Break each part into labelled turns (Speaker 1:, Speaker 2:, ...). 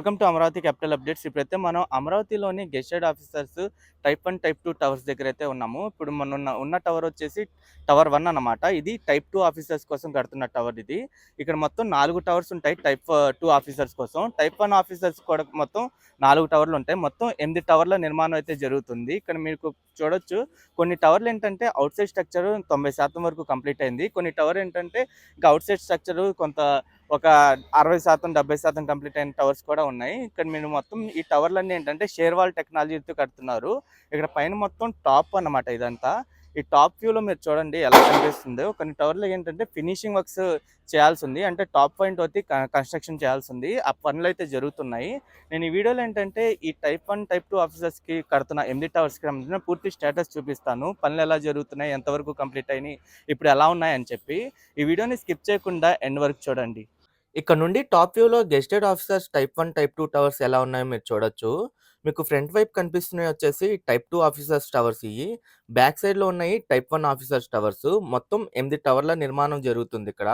Speaker 1: Welcome to Amaravati capital updates. ఇప్పుడైతే మనం అమరావతిలోని గెస్టెడ్ ఆఫీసర్స్ టైప్ 1, టైప్ 2 టవర్స్ దగ్గర అయితే ఉన్నాము. ఇప్పుడు మనం ఉన్న టవర్ వచ్చేసి టవర్ 1 అన్నమాట. ఇది టైప్ 2 ఆఫీసర్స్ కోసం కడుతున్న టవర్ ఇది. ఇక్కడ మొత్తం 4 టవర్స్ ఉంటాయి టైప్ 2 ఆఫీసర్స్ కోసం. టైప్ 1 ఆఫీసర్స్ కూడా మొత్తం 4 టవర్లు ఉంటాయి. మొత్తం 8 టవర్ల నిర్మాణం అయితే జరుగుతుంది. ఇక్కడ మీకు చూడొచ్చు, కొన్ని టవర్లు ఏంటంటే అవుట్ సైడ్ స్ట్రక్చర్ 90% వరకు కంప్లీట్ అయింది. కొన్ని టవర్ ఏంటంటే ఇంకా అవుట్ సైడ్ స్ట్రక్చర్ కొంత ఒక 60%, 70% కంప్లీట్ అయిన టవర్స్ కూడా ఉన్నాయి. ఇక్కడ మీరు మొత్తం ఈ టవర్లన్నీ ఏంటంటే షేర్ వాల్ టెక్నాలజీతో కడుతున్నారు. ఇక్కడ పైన మొత్తం టాప్ అన్నమాట ఇదంతా. ఈ టాప్ వ్యూలో మీరు చూడండి ఎలా కనిపిస్తుందో. కొన్ని టవర్లు ఏంటంటే ఫినిషింగ్ వర్క్స్ చేయాల్సి ఉంది. అంటే టాప్ పాయింట్ వచ్చి కన్స్ట్రక్షన్ చేయాల్సి ఉంది. ఆ పనులు అయితే జరుగుతున్నాయి. నేను ఈ వీడియోలో ఏంటంటే ఈ టైప్ 1, టైప్ 2 ఆఫీసర్స్కి కడుతున్న 8 టవర్స్కి సంబంధించిన పూర్తి స్టేటస్ చూపిస్తాను. పనులు ఎలా జరుగుతున్నాయి, ఎంతవరకు కంప్లీట్ అయినాయి, ఇప్పుడు ఎలా ఉన్నాయని చెప్పి. ఈ వీడియోని స్కిప్ చేయకుండా ఎండ్ వరకు చూడండి. ఇక్కడ నుండి టాప్ వ్యూలో గెస్టెడ్ ఆఫీసర్స్ టైప్ 1, టైప్ 2 టవర్స్ ఎలా ఉన్నాయో మీరు చూడొచ్చు. మీకు ఫ్రంట్ వైపు కనిపిస్తున్నవి వచ్చేసి టైప్ 2 ఆఫీసర్స్ టవర్స్ ఇయి. బ్యాక్ సైడ్‌లో ఉన్నాయి టైప్ 1 ఆఫీసర్స్ టవర్స్. మొత్తం 8 టవర్ల నిర్మాణం జరుగుతుంది ఇక్కడ.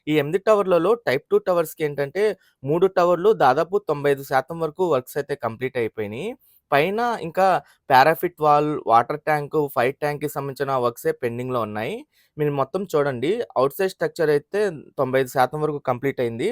Speaker 1: ఈ 8 టవర్లలో టైప్ 2 టవర్స్‌కి ఏంటంటే 3 టవర్లు దాదాపు 95% వరకు వర్క్స్ అయితే కంప్లీట్ అయిపోయినాయి. పైన ఇంకా parapet wall, water tank, fire ట్యాంక్‌కి సంబంధించిన వర్క్సే పెండింగ్‌లో ఉన్నాయి. మీరు మొత్తం చూడండి, ఔట్ సైడ్ స్ట్రక్చర్ అయితే 95% వరకు కంప్లీట్ అయింది.